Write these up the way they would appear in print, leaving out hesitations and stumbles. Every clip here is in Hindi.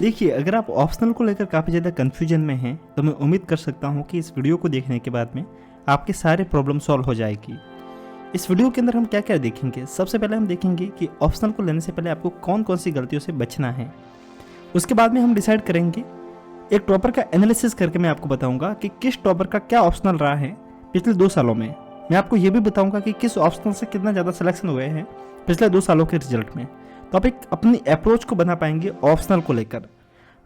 देखिए, अगर आप ऑप्शनल को लेकर काफ़ी ज़्यादा कन्फ्यूजन में हैं तो मैं उम्मीद कर सकता हूं कि इस वीडियो को देखने के बाद में आपके सारे प्रॉब्लम सॉल्व हो जाएगी। इस वीडियो के अंदर हम क्या क्या देखेंगे, सबसे पहले हम देखेंगे कि ऑप्शनल को लेने से पहले आपको कौन कौन सी गलतियों से बचना है। उसके बाद में हम डिसाइड करेंगे, एक टॉपर का एनालिसिस करके मैं आपको बताऊंगा कि किस टॉपर का क्या ऑप्शनल रहा है पिछले 2 सालों में। मैं आपको ये भी बताऊंगा कि किस ऑप्शनल से कितना ज़्यादा सिलेक्शन हुए हैं पिछले 2 सालों के रिजल्ट में। तो आप एक अपनी अप्रोच को बना पाएंगे ऑप्शनल को लेकर।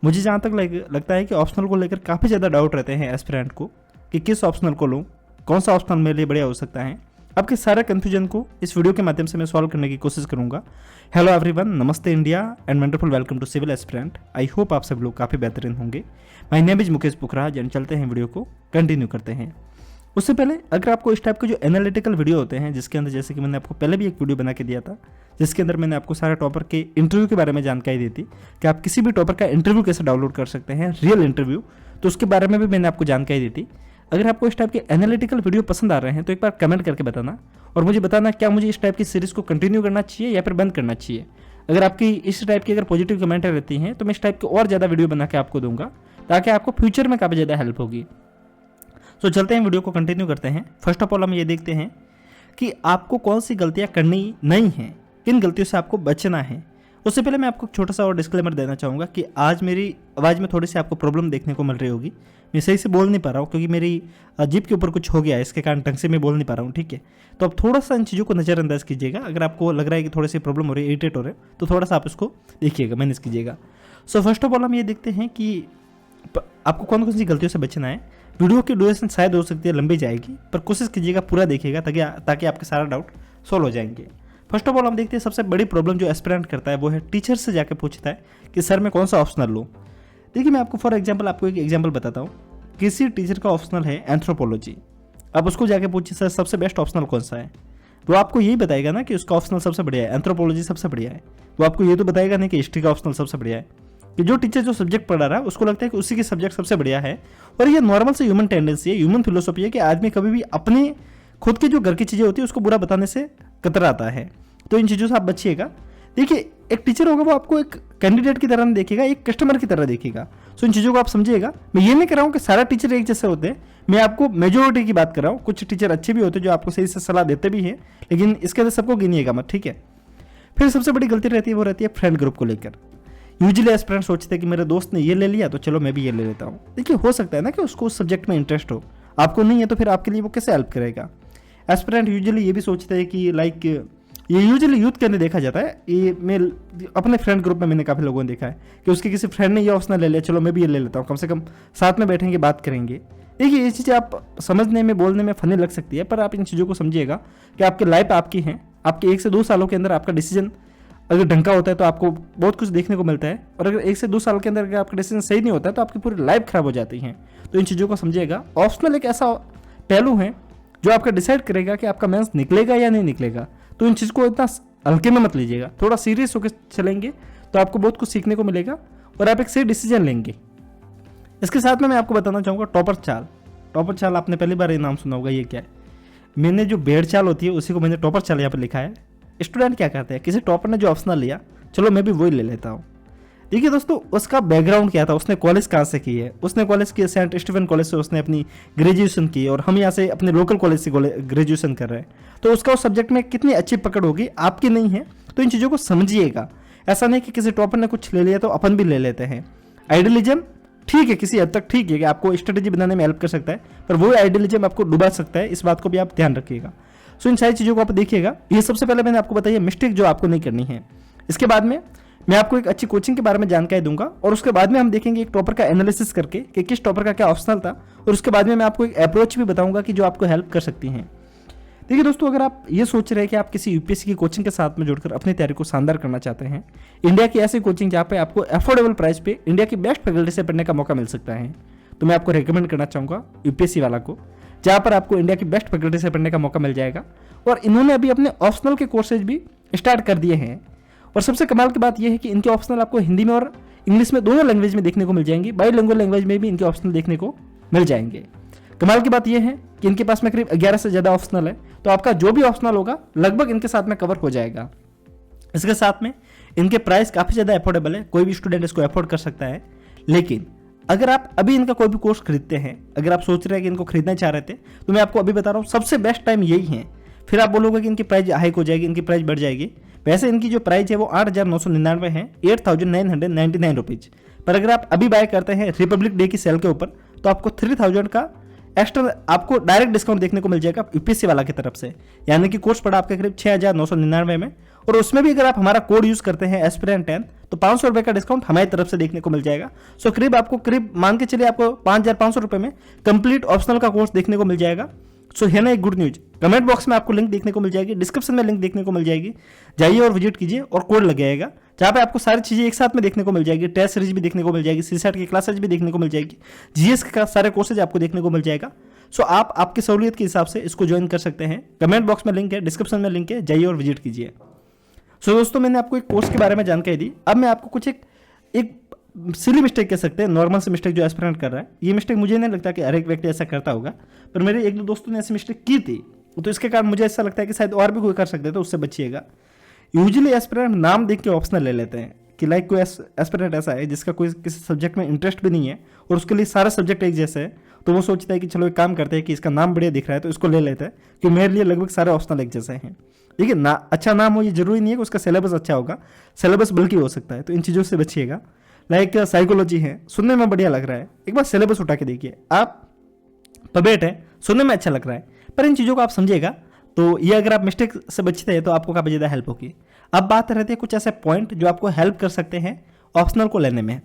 मुझे जहाँ तक लगता है कि ऑप्शनल को लेकर काफ़ी ज़्यादा डाउट रहते हैं एस्पिरेंट को कि किस ऑप्शनल को लूँ, कौन सा ऑप्शनल मेरे लिए बढ़िया हो सकता है। आपके सारे कन्फ्यूजन को इस वीडियो के माध्यम से मैं सॉल्व करने की कोशिश करूंगा। हेलो एवरीवन, नमस्ते India and wonderful welcome to civil aspirant. I hope आप सब लोग काफ़ी बेहतरीन होंगे। My name is Mukesh Pukhraj and चलते हैं वीडियो को कंटिन्यू करते हैं। उससे पहले अगर आपको इस टाइप के जो एनालिटिकल वीडियो होते हैं, जिसके अंदर जैसे कि मैंने आपको पहले भी एक वीडियो बना के दिया था जिसके अंदर मैंने आपको सारे टॉपर के इंटरव्यू के बारे में जानकारी दी थी कि आप किसी भी टॉपर का इंटरव्यू कैसे डाउनलोड कर सकते हैं, रियल इंटरव्यू, तो उसके बारे में भी मैंने आपको जानकारी दी थी। अगर आपको इस टाइप के एनालिटिकल वीडियो पसंद आ रहे हैं तो एक बार कमेंट करके बताना और मुझे बताना क्या मुझे इस टाइप की सीरीज को कंटिन्यू करना चाहिए या फिर बंद करना चाहिए। अगर आपकी इस टाइप की अगर पॉजिटिव कमेंट रहती हैं तो मैं इस टाइप के और ज़्यादा वीडियो बना के आपको दूंगा ताकि आपको फ्यूचर में काफ़ी ज़्यादा हेल्प होगी। तो चलते हैं, वीडियो को कंटिन्यू करते हैं। फर्स्ट ऑफ ऑल हम ये देखते हैं कि आपको कौन सी गलतियाँ करनी नहीं हैं, किन गलतियों से आपको बचना है। उससे पहले मैं आपको एक छोटा सा और डिस्क्लेमर देना चाहूँगा कि आज मेरी आवाज़ में थोड़ी सी आपको प्रॉब्लम देखने को मिल रही होगी। मैं सही से बोल नहीं पा रहा हूँ क्योंकि मेरी जीभ के ऊपर कुछ हो गया है, इसके कारण ढंग से मैं बोल नहीं पा रहा हूँ, ठीक है। तो आप थोड़ा सा इन चीज़ों को नज़रअंदाज कीजिएगा। अगर आपको लग रहा है कि थोड़ी सी प्रॉब्लम हो रही है, इरिटेट हो रहे हैं, तो थोड़ा सा आप इसको देखिएगा, मैनेज कीजिएगा। सो फर्स्ट ऑफ ऑल हम ये देखते हैं कि आपको कौन कौन सी गलतियों से बचना है। वीडियो की ड्यूरेशन शायद हो सकती है लंबी जाएगी, पर कोशिश कीजिएगा पूरा देखिएगा ताकि आपके सारा डाउट सॉल्व हो जाएंगे। फर्स्ट ऑफ ऑल हम देखते हैं सबसे बड़ी प्रॉब्लम जो एस्पिरेंट करता है वो है टीचर से जाकर पूछता है कि सर मैं कौन सा ऑप्शनल लूँ। देखिए, मैं आपको फॉर एग्जांपल आपको एक एग्जांपल बताता हूँ। किसी टीचर का ऑप्शनल है एंथ्रोपोलॉजी, अब उसको जाके पूछिए सर सबसे बेस्ट ऑप्शनल कौन सा है, वो आपको यही बताएगा ना कि उसका ऑप्शनल सबसे बढ़िया है, एंथ्रोपोलॉजी सबसे बढ़िया है। वो आपको ये तो बताएगा नहीं कि हिस्ट्री का ऑप्शनल सबसे बढ़िया है। कि जो टीचर जो सब्जेक्ट पढ़ा रहा है उसको लगता है कि उसी की सब्जेक्ट सबसे बढ़िया है। और ये नॉर्मल से ह्यूमन टेंडेंसी है, ह्यूमन फिलोसॉफी है कि आदमी कभी भी अपने खुद की जो घर की चीज़ें होती है उसको बुरा बताने से कतराता है। तो इन चीज़ों से आप बचिएगा। देखिए, एक टीचर होगा वो आपको एक कैंडिडेट की तरह नहीं देखेगा, एक कस्टमर की तरह देखेगा। सो इन चीज़ों को आप समझिएगा। मैं ये नहीं कर रहा हूँ कि सारा टीचर एक जैसे होते हैं, मैं आपको मेजोरिटी की बात कर रहा हूँ। कुछ टीचर अच्छे भी होते हैं जो आपको सही से सलाह देते भी हैं, लेकिन इसके अंदर सबको गिनिएगा मत, ठीक है। फिर सबसे बड़ी गलती रहती है वो रहती है फ्रेंड ग्रुप को लेकर। यूजुअली एस्पिरेंट सोचते हैं कि मेरे दोस्त ने ये ले लिया तो चलो मैं भी ये ले लेता हूँ। देखिए, हो सकता है ना कि उसको उस सब्जेक्ट में इंटरेस्ट हो, आपको नहीं है, तो फिर आपके लिए वो कैसे हेल्प करेगा। एस्पिरेंट यूजुअली ये भी सोचते हैं कि लाइक ये यूजुअली यूथ के अंदर देखा जाता है। ये मैं अपने फ्रेंड ग्रुप में मैंने काफ़ी लोगों ने देखा है कि उसके किसी फ्रेंड ने ये ऑप्शनल ले लिया, चलो मैं भी ये ले लेता हूँ, कम से कम साथ में बैठेंगे बात करेंगे। देखिए, ये चीज़ें आप समझने में बोलने में फनी लग सकती है, पर आप इन चीज़ों को समझिएगा कि आपकी लाइफ आपकी है। आपके 1 से 2 सालों के अंदर आपका डिसीजन अगर ढंग का होता है तो आपको बहुत कुछ देखने को मिलता है, और अगर 1 से 2 साल के अंदर अगर आपका डिसीजन सही नहीं होता है तो आपकी पूरी लाइफ खराब हो जाती है। तो इन चीज़ों को समझिएगा। ऑप्शनल एक ऐसा पहलू है जो आपका डिसाइड करेगा कि आपका मेंस निकलेगा या नहीं निकलेगा। तो इन चीज़ को इतना हल्के में मत लीजिएगा, थोड़ा सीरियस होकर चलेंगे तो आपको बहुत कुछ सीखने को मिलेगा और आप एक सही डिसीजन लेंगे। इसके साथ में मैं आपको बताना चाहूँगा टॉपर चाल। टॉपर चाल आपने पहली बार ये नाम सुना होगा, ये क्या है। मैंने जो बेड़ चाल होती है उसी को मैंने टॉपर चाल यहाँ पर लिखा है। स्टूडेंट क्या करते हैं, किसी टॉपर ने जो ऑप्शनल लिया, चलो मैं भी वही ले लेता हूँ। देखिए दोस्तों, उसका बैकग्राउंड क्या था, उसने कॉलेज कहाँ से की है। उसने कॉलेज की सेंट स्टीफन कॉलेज से उसने अपनी ग्रेजुएशन की, और हम यहाँ से अपने लोकल कॉलेज से ग्रेजुएशन कर रहे हैं। तो उसका उस सब्जेक्ट में कितनी अच्छी पकड़ होगी, आपकी नहीं है। तो इन चीज़ों को समझिएगा। ऐसा नहीं कि किसी टॉपर ने कुछ ले लिया तो अपन भी ले लेते हैं। आइडियलिज्म ठीक है, किसी हद तक ठीक है कि आपको स्ट्रेटेजी बनाने में हेल्प कर सकता है, पर वो आइडियलिज्म आपको डुबा सकता है। इस बात को भी आप ध्यान रखिएगा। सो इन सारी चीज़ों को आप देखिएगा। ये सबसे पहले मैंने आपको बताया मिस्टेक जो आपको नहीं करनी है। इसके बाद में मैं आपको एक अच्छी कोचिंग के बारे में जानकारी दूंगा, और उसके बाद में हम देखेंगे एक टॉपर का एनालिसिस करके कि किस टॉपर का क्या ऑप्शनल था, और उसके बाद में मैं आपको एक अप्रोच भी बताऊंगा कि जो आपको हेल्प कर सकती हैं। देखिए दोस्तों, अगर आप ये सोच रहे हैं कि आप किसी यूपीएससी की कोचिंग के साथ में जुड़कर अपनी तैयारी को शानदार करना चाहते हैं, इंडिया की ऐसी कोचिंग जहाँ पे आपको अफोर्डेबल प्राइस पे इंडिया की बेस्ट फैकल्टी से पढ़ने का मौका मिल सकता है, तो मैं आपको रिकमेंड करना चाहूँगा यूपीएससी वाला को, जहाँ पर आपको इंडिया की बेस्ट फैकल्टी से पढ़ने का मौका मिल जाएगा। और इन्होंने अभी अपने ऑप्शनल के कोर्सेज भी स्टार्ट कर दिए हैं। और सबसे कमाल की बात यह है कि इनके ऑप्शनल आपको हिंदी में और इंग्लिश में दोनों लैंग्वेज में देखने को मिल जाएंगी। बाईलिंगुअल लैंग्वेज में भी इनके ऑप्शनल देखने को मिल जाएंगे। कमाल की बात यह है कि इनके पास में करीब 11 से ज़्यादा ऑप्शनल है, तो आपका जो भी ऑप्शनल होगा लगभग इनके साथ में कवर हो जाएगा। इसके साथ में इनके प्राइस काफ़ी ज़्यादा अफोर्डेबल है, कोई भी स्टूडेंट इसको अफोर्ड कर सकता है। लेकिन अगर आप अभी इनका कोई भी कोर्स खरीदते हैं, अगर आप सोच रहे हैं कि इनको खरीदना चाह रहे थे, तो मैं आपको अभी बता रहा हूँ सबसे बेस्ट टाइम यही है। फिर आप बोलोगे कि इनकी प्राइस हाइक हो जाएगी, इनकी प्राइस बढ़ जाएगी। वैसे इनकी जो प्राइस है वो 8,999 है, 8,999 रुपीज़। पर अगर आप अभी बाय करते हैं रिपब्लिक डे की सेल के ऊपर, तो आपको 3,000 का एक्स्ट्रा आपको डायरेक्ट डिस्काउंट देखने को मिल जाएगा यूपीएससी वाला की तरफ से। यानी कि कोर्स पड़ा आपके करीब 6,999 में, और उसमें भी अगर आप हमारा कोड यूज करते हैं एस्पिरेंट 10, तो 500 रुपए का डिस्काउंट हमारी तरफ से देखने को मिल जाएगा। सो करीब आपको करीब मान के चलिए आपको 5,500 रुपए में कंप्लीट ऑप्शनल का कोर्स देखने को मिल जाएगा। सो है ना एक गुड न्यूज। कमेंट बॉक्स में आपको लिंक देखने को मिल जाएगी, डिस्क्रिप्शन में लिंक देखने को मिल जाएगी, जाइए और विजिट कीजिए और कोड लग जाएगा, जहाँ पे आपको सारी चीज़ें एक साथ में देखने को मिल जाएगी। टेस्ट सीरीज भी देखने को मिल जाएगी, सीसेट की क्लासेज भी देखने को मिल जाएगी, जीएस का सारे कोर्सेज आपको देखने को मिल जाएगा। सो आप आपकी सहूलियत के हिसाब से इसको ज्वाइन कर सकते हैं। कमेंट बॉक्स में लिंक है, डिस्क्रिप्शन में लिंक है, जाइए और विजिट कीजिए। सो दोस्तों, मैंने आपको एक कोर्स के बारे में जानकारी दी। अब मैं आपको कुछ एक सिली मिस्टेक कह सकते हैं, नॉर्मल से मिस्टेक जो एस्पिरेंट कर रहा है, ये मिस्टेक मुझे नहीं लगता कि हर एक व्यक्ति ऐसा करता होगा, पर मेरे एक दो दोस्तों ने ऐसी मिस्टेक की थी, तो इसके कारण मुझे ऐसा लगता है कि शायद और भी कोई कर सकते, तो उससे बचिएगा। यूजुअली एस्पिरेंट नाम देख के ऑप्शनल ले लेते हैं कि लाइक कोई एस्पिरेंट ऐसा है जिसका कोई किसी सब्जेक्ट में इंटरेस्ट भी नहीं है और उसके लिए सारे सब्जेक्ट एक जैसे है, तो वो सोचता है कि चलो एक काम करते हैं कि इसका नाम बढ़िया दिख रहा है तो इसको ले लेते हैं कि मेरे लिए लगभग सारे ऑप्शनल एक जैसे हैं। देखिए ना, अच्छा नाम हो ये जरूरी नहीं है कि उसका सिलेबस अच्छा होगा, सिलेबस बल्कि हो सकता है, तो इन चीज़ों से बचिएगा। लाइक साइकोलॉजी है, सुनने में बढ़िया लग रहा है, एक बार सिलेबस उठा के देखिए आप। पबेट है, सुनने में अच्छा लग रहा है, पर इन चीज़ों को आप समझिएगा, तो ये अगर आप मिस्टेक से बचते हैं तो आपको काफ़ी ज़्यादा हेल्प होगी। अब बात रहती है कुछ ऐसे पॉइंट जो आपको हेल्प कर सकते हैं ऑप्शनल को लेने में।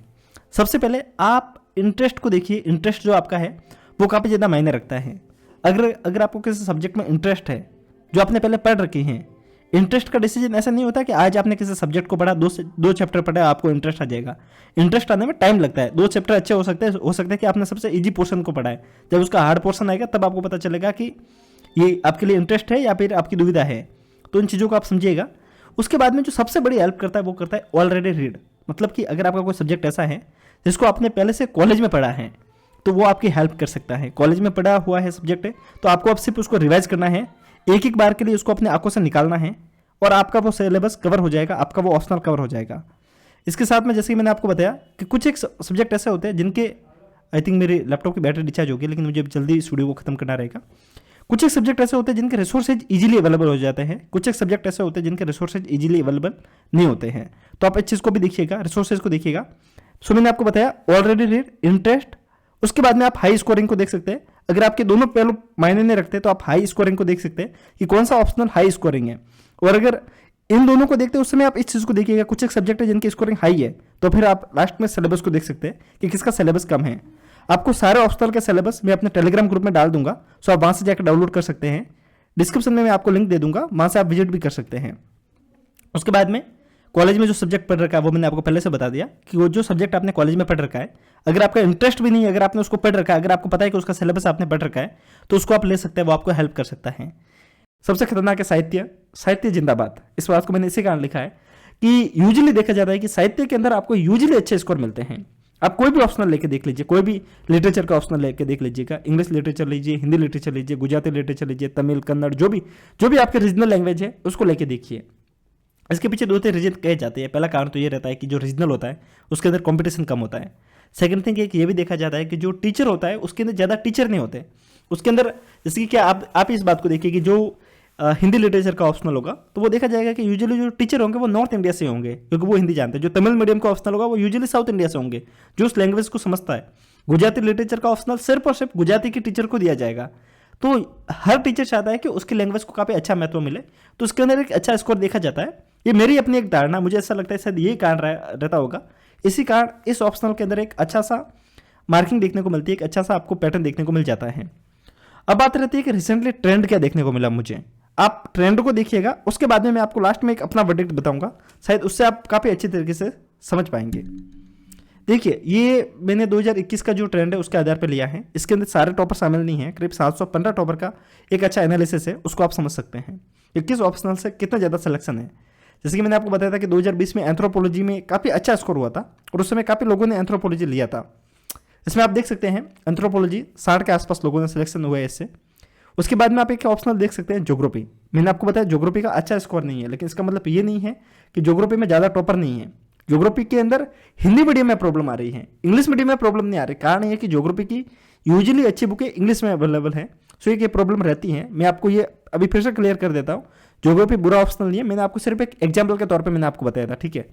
सबसे पहले आप इंटरेस्ट को देखिए, इंटरेस्ट जो आपका है वो काफ़ी ज़्यादा मायने रखता है। अगर आपको किसी सब्जेक्ट में इंटरेस्ट है जो आपने पहले पढ़ रखे हैं, इंटरेस्ट का डिसीजन ऐसा नहीं होता कि आज आपने किसी सब्जेक्ट को पढ़ा, दो चैप्टर पढ़ा, आपको इंटरेस्ट आ जाएगा। इंटरेस्ट आने में टाइम लगता है। 2 चैप्टर अच्छे हो सकते हैं कि आपने सबसे इजी पोर्शन को पढ़ा है, जब उसका हार्ड पोर्शन आएगा तब आपको पता चलेगा कि ये आपके लिए इंटरेस्ट है या फिर आपकी दुविधा है। तो इन चीज़ों को आप समझिएगा। उसके बाद में जो सबसे बड़ी हेल्प करता है वो करता है ऑलरेडी रीड। मतलब कि अगर आपका कोई सब्जेक्ट ऐसा है जिसको आपने पहले से कॉलेज में पढ़ा है, तो वो आपकी हेल्प कर सकता है। कॉलेज में पढ़ा हुआ है सब्जेक्ट है, तो आपको अब सिर्फ उसको रिवाइज करना है, एक एक बार के लिए उसको अपने आंखों से निकालना है और आपका वो सिलेबस कवर हो जाएगा, आपका वो ऑप्शनल कवर हो जाएगा। इसके साथ में जैसे कि मैंने आपको बताया कि कुछ एक सब्जेक्ट ऐसे होते हैं जिनके, आई थिंक मेरे लैपटॉप की बैटरी डिस्चार्ज होगी, लेकिन मुझे जल्दी इस वीडियो को खत्म करना रहेगा। कुछ एक सब्जेक्ट ऐसे होते हैं जिनके रिसोर्सेज इजीली अवेलेबल हो जाते हैं, कुछ एक सब्जेक्ट ऐसे होते हैं जिनके रिसोर्सेज इजीली अवेलेबल नहीं होते हैं। तो आप इस चीज़ को भी देखिएगा, रिसोर्सेज को देखिएगा। सो मैंने आपको बताया ऑलरेडी रीड, इंटरेस्ट, उसके बाद में आप हाई स्कोरिंग को देख सकते हैं। अगर आपके दोनों पहलू मायने नहीं रखते तो आप हाई स्कोरिंग को देख सकते हैं कि कौन सा ऑप्शनल हाई स्कोरिंग है। और अगर इन दोनों को देखते हैं उस समय आप इस चीज़ को देखिएगा, कुछ एक सब्जेक्ट है जिनकी स्कोरिंग हाई है, तो फिर आप लास्ट में सिलेबस को देख सकते हैं कि किसका सिलेबस कम है। आपको सारे ऑप्शनल के सिलेबस मैं अपने टेलीग्राम ग्रुप में डाल दूंगा, सो आप वहाँ से जाकर डाउनलोड कर सकते हैं। डिस्क्रिप्शन में मैं आपको लिंक दे दूंगा, वहाँ से आप विजिट भी कर सकते हैं। उसके बाद में कॉलेज में जो सब्जेक्ट पढ़ रखा है वो मैंने आपको पहले से बता दिया कि वो जो सब्जेक्ट आपने कॉलेज में पढ़ रखा है, अगर आपका इंटरेस्ट भी नहीं है, अगर आपने उसको पढ़ रखा है, अगर आपको पता है कि उसका सिलेबस आपने पढ़ रखा है, तो उसको आप ले सकते हैं, वो आपको हेल्प कर सकता है। सबसे खतरनाक है साहित्य। साहित्य जिंदाबाद। इस बात को मैंने इसी कारण लिखा है कि यूजुअली देखा जाता है कि साहित्य के अंदर आपको यूजुअली अच्छे स्कोर मिलते हैं। आप कोई भी ऑप्शनल लेके देख लीजिए, कोई भी लिटरेचर का ऑप्शनल लेके देख लीजिएगा, इंग्लिश लिटरेचर लीजिए, हिंदी लिटरेचर लीजिए, गुजराती लिटरेचर लीजिए, तमिल, कन्नड़, जो भी आपके रीजनल लैंग्वेज है उसको लेके देखिए। इसके पीछे 2-3 रीजन कहे जाते हैं। पहला कारण तो ये रहता है कि जो रीजनल होता है उसके अंदर कंपटीशन कम होता है। सेकंड थिंग एक ये भी देखा जाता है कि जो टीचर होता है उसके अंदर ज़्यादा टीचर नहीं होते उसके अंदर। जैसे कि क्या आप इस बात को देखिए कि जो हिंदी लिटरेचर का ऑप्शनल होगा तो वो देखा जाएगा कि यूजुअली जो टीचर होंगे वो नॉर्थ इंडिया से होंगे, क्योंकि वो हिंदी जानते हैं। जो तमिल मीडियम का ऑप्शनल होगा वो यूजुअली साउथ इंडिया से होंगे, जो उस लैंग्वेज को समझता है। गुजराती लिटरेचर का ऑप्शनल सिर्फ और सिर्फ गुजराती के टीचर को दिया जाएगा। तो हर टीचर चाहता है कि उसकी लैंग्वेज को काफ़ी अच्छा महत्व मिले, तो उसके अंदर एक अच्छा स्कोर देखा जाता है। ये मेरी अपनी एक धारणा, मुझे ऐसा लगता है शायद यही कारण रहता होगा। इसी कारण इस ऑप्शनल के अंदर एक अच्छा सा मार्किंग देखने को मिलती है, एक अच्छा सा आपको पैटर्न देखने को मिल जाता है। अब बात रहती है कि रिसेंटली ट्रेंड क्या देखने को मिला मुझे। आप ट्रेंड को देखिएगा, उसके बाद में मैं आपको लास्ट में एक अपना वर्डिक्ट बताऊंगा, शायद उससे आप काफ़ी अच्छी तरीके से समझ पाएंगे। देखिए, ये मैंने 2021 का जो ट्रेंड है उसके आधार पर लिया है। इसके अंदर सारे टॉपर शामिल नहीं है, करीब 715 टॉपर का एक अच्छा एनालिसिस है, उसको आप समझ सकते हैं कि किस ऑप्शनल से कितना ज़्यादा सिलेक्शन है। जैसे कि मैंने आपको बताया था कि 2020 में एंथ्रोपोलॉजी में काफ़ी अच्छा स्कोर हुआ था और उस समय काफ़ी लोगों ने एंथ्रोपोलॉजी लिया था। इसमें आप देख सकते हैं एंथ्रोपोलॉजी 60 के आसपास लोगों ने सिलेक्शन हुआ है इससे। उसके बाद में आप एक ऑप्शनल देख सकते हैं ज्योग्राफी। मैंने आपको बताया ज्योग्राफी का अच्छा स्कोर नहीं है, लेकिन इसका मतलब ये नहीं है कि ज्योग्राफी में ज़्यादा टॉपर नहीं है। ज्योग्राफी के अंदर हिंदी मीडियम में प्रॉब्लम आ रही है, इंग्लिश मीडियम में प्रॉब्लम नहीं आ रही। कारण ये कि ज्योग्राफी की यूजुअली अच्छी बुकें इंग्लिश में अवेलेबल है, सो ये प्रॉब्लम रहती है। मैं आपको ये अभी फिर से क्लियर कर देता हूँ, ज्योग्राफी बुरा ऑप्शनल नहीं है, मैंने आपको सिर्फ एक एग्जाम्पल के तौर पर मैंने आपको बताया था, ठीक है।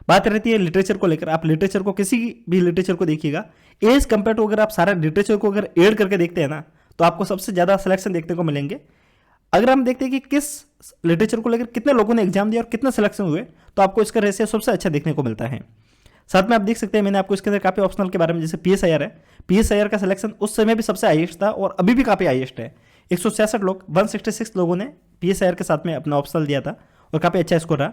बात रहती है लिटरेचर को लेकर। आप लिटरेचर को, किसी भी लिटरेचर को देखिएगा, एज कंपेयर टू अगर आप सारा लिटरेचर को अगर ऐड करके देखते हैं ना, तो आपको सबसे ज़्यादा सिलेक्शन देखने को मिलेंगे। अगर हम देखते हैं कि किस लिटरेचर को लेकर कितने लोगों ने एग्जाम दिया और कितने सिलेक्शन हुए, तो आपको इसका रेशियो सबसे अच्छा देखने को मिलता है। साथ में आप देख सकते हैं, मैंने आपको इसके अंदर काफ़ी ऑप्शनल के बारे में, जैसे PSIR है, PSIR का सिलेक्शन उस समय भी सबसे हाईएस्ट था और अभी भी काफ़ी हाईएस्ट है। 166 लोग, 166 लोगों ने PSIR के साथ में अपना ऑप्शनल दिया था और काफ़ी अच्छा स्कोर रहा।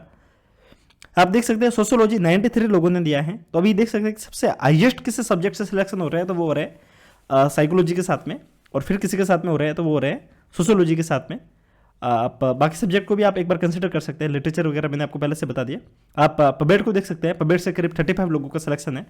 आप देख सकते हैं सोशियोलॉजी 93 लोगों ने दिया है। तो अभी देख सकते हैं कि सबसे हाईएस्ट किसी सब्जेक्ट से सिलेक्शन हो रहा है, तो वो हो रहा है साइकोलॉजी के साथ में, और फिर किसी के साथ में हो रहा है तो वो हो रहा है सोशियोलॉजी के साथ में। आप बाकी सब्जेक्ट को भी आप एक बार कंसिडर कर सकते हैं। लिटरेचर वगैरह मैंने आपको पहले से बता दिया। आप पबेड को देख सकते हैं, पबेड से करीब 35 लोगों का सिलेक्शन है।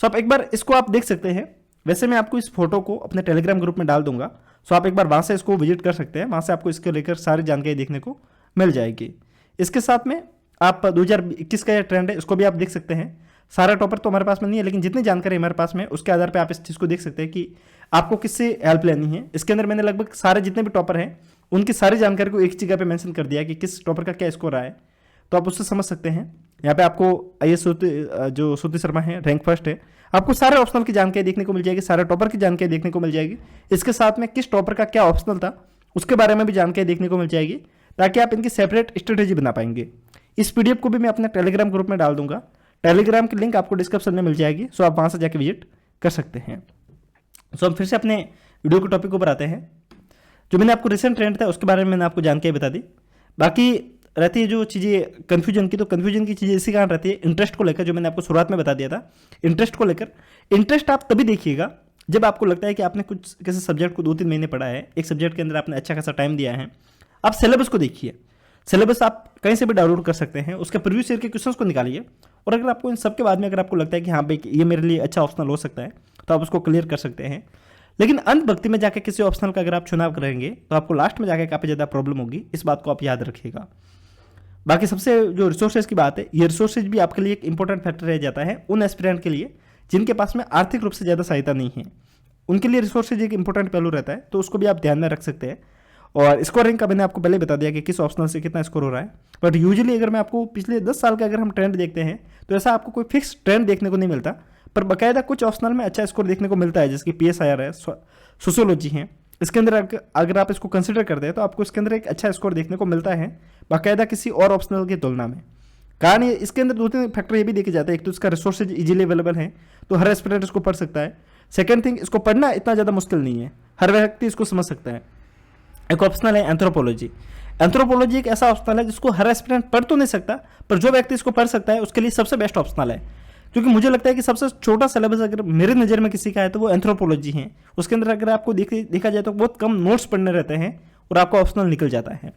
सो आप एक बार इसको आप देख सकते हैं। वैसे मैं आपको इस फोटो को अपने टेलीग्राम ग्रुप में डाल दूंगा, सो आप एक बार वहाँ से इसको विजिट कर सकते हैं। वहाँ से आपको इसके लेकर सारी जानकारी देखने को मिल जाएगी। इसके साथ में आप 2021 का ट्रेंड है, इसको भी आप देख सकते हैं। सारा टॉपर तो हमारे पास में नहीं है, लेकिन जितनी जानकारी हमारे पास में, उसके आधार पे आप इस चीज़ को देख सकते हैं कि आपको किससे हेल्प लेनी है। इसके अंदर मैंने लगभग सारे जितने भी टॉपर हैं उनकी सारी जानकारी को एक जगह पे मेंशन कर दिया कि किस टॉपर का क्या स्कोर रहा है, तो आप उससे समझ सकते हैं। यहाँ पे आपको IAS जो श्रुति शर्मा है, रैंक फर्स्ट है, आपको सारे ऑप्शनल की जानकारी देखने को मिल जाएगी, सारे टॉपर की जानकारी देखने को मिल जाएगी। इसके साथ में किस टॉपर का क्या ऑप्शनल था उसके बारे में भी जानकारी देखने को मिल जाएगी, ताकि आप इनकी सेपरेट स्ट्रेटेजी बना पाएंगे। इस PDF को भी मैं अपने टेलीग्राम ग्रुप में डाल दूंगा। टेलीग्राम की लिंक आपको डिस्क्रिप्शन में मिल जाएगी, सो आप वहाँ से जाके विजिट कर सकते हैं। सो हम फिर से अपने वीडियो के टॉपिक को ऊपर आते हैं। जो मैंने आपको रिसेंट ट्रेंड था उसके बारे में मैंने आपको जानकारी बता दी। बाकी रहती है जो चीज़ें कन्फ्यूजन की, तो कन्फ्यूजन की चीज़ें इसी कारण रहती है इंटरेस्ट को लेकर, जो मैंने आपको शुरुआत में बता दिया था। इंटरेस्ट को लेकर, इंटरेस्ट आप तभी देखिएगा जब आपको लगता है कि आपने कुछ किसी सब्जेक्ट को 2-3 महीने पढ़ा है, एक सब्जेक्ट के अंदर आपने अच्छा खासा टाइम दिया है। आप सिलेबस को देखिए, सिलेबस आप कहीं से भी डाउनलोड कर सकते हैं, उसके प्रीवियस ईयर के क्वेश्चंस को निकालिए, और अगर आपको इन सब के बाद में अगर आपको लगता है कि हाँ भाई ये मेरे लिए अच्छा ऑप्शनल हो सकता है, तो आप उसको क्लियर कर सकते हैं। लेकिन अंत भक्ति में जाकर किसी ऑप्शनल का अगर आप चुनाव करेंगे तो आपको लास्ट में जाकर काफ़ी ज़्यादा प्रॉब्लम होगी, इस बात को आप याद रखिएगा। बाकी सबसे जो रिसोर्सेज की बात है, ये रिसोर्सेज भी आपके लिए एक इंपॉर्टेंट फैक्टर रह जाता है उन एस्पिरेंट के लिए जिनके पास में आर्थिक रूप से ज़्यादा सहायता नहीं है। उनके लिए रिसोर्सेज एक इंपॉर्टेंट पहलू रहता है, तो उसको भी आप ध्यान में रख सकते हैं। और स्कोरिंग का मैंने आपको पहले बता दिया कि किस ऑप्शनल से कितना स्कोर हो रहा है। बट यूजुअली अगर मैं आपको पिछले 10 साल का अगर हम ट्रेंड देखते हैं, तो ऐसा आपको कोई फिक्स ट्रेंड देखने को नहीं मिलता, पर बाकायदा कुछ ऑप्शनल में अच्छा स्कोर देखने को मिलता है, जैसे कि PSIR है, सोशियोलॉजी है। इसके अंदर अगर आप इसको कंसिडर करते हैं तो आपको इसके अंदर एक अच्छा स्कोर देखने को मिलता है बाकायदा किसी और ऑप्शनल की तुलना में। कारण ये इसके अंदर 2-3 फैक्टर ये भी देखे जाते हैं। एक तो इसका रिसोर्सेज इजीली अवेलेबल है, तो हर एस्पिरेंट इसको पढ़ सकता है। सेकंड थिंग, इसको पढ़ना इतना ज़्यादा मुश्किल नहीं है, हर व्यक्ति इसको समझ सकता है। एक ऑप्शनल है एंथ्रोपोलॉजी। एंथ्रोपोलॉजी एक ऐसा ऑप्शनल है जिसको हर एस्पिरेंट पढ़ तो नहीं सकता, पर जो व्यक्ति इसको पढ़ सकता है उसके लिए सबसे बेस्ट ऑप्शनल है। क्योंकि मुझे लगता है कि सबसे छोटा सिलेबस अगर मेरे नज़र में किसी का है तो वो एंथ्रोपोलॉजी है। उसके अंदर अगर आपको देखा जाए तो बहुत कम नोट्स पढ़ने रहते हैं और आपको ऑप्शनल निकल जाता है।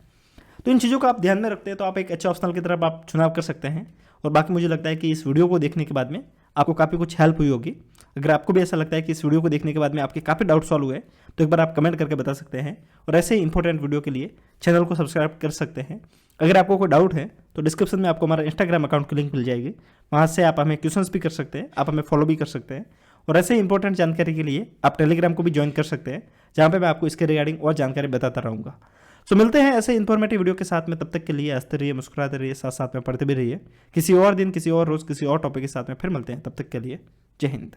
तो इन चीज़ों को आप ध्यान में रखते हैं तो आप एक अच्छे ऑप्शनल की तरफ आप चुनाव कर सकते हैं। और बाकी मुझे लगता है कि इस वीडियो को देखने के बाद में आपको काफ़ी कुछ हेल्प हुई होगी। अगर आपको भी ऐसा लगता है कि इस वीडियो को देखने के बाद में आपके काफ़ी डाउट सॉल्व हुए, तो एक बार आप कमेंट करके बता सकते हैं। और ऐसे ही इंपॉर्टेंट वीडियो के लिए चैनल को सब्सक्राइब कर सकते हैं। अगर आपको कोई डाउट है तो डिस्क्रिप्शन में आपको हमारा इंस्टाग्राम अकाउंट की लिंक मिल जाएगी, वहाँ से आप हमें क्वेश्चंस भी कर सकते हैं, आप हमें फॉलो भी कर सकते हैं। और ऐसे ही इंपॉर्टेंट जानकारी के लिए आप टेलीग्राम को भी ज्वाइन कर सकते हैं, जहाँ पे मैं आपको इसके रिगार्डिंग और जानकारी बताता रहूँगा। सो मिलते हैं ऐसे इन्फॉर्मेटिव वीडियो के साथ में, तब तक के लिए हंसते रहिए, मुस्कुराते रहिए, साथ साथ में पढ़ते भी रहिए। किसी और दिन, किसी और रोज़, किसी और टॉपिक के साथ में फिर मिलते हैं, तब तक के लिए जय हिंद।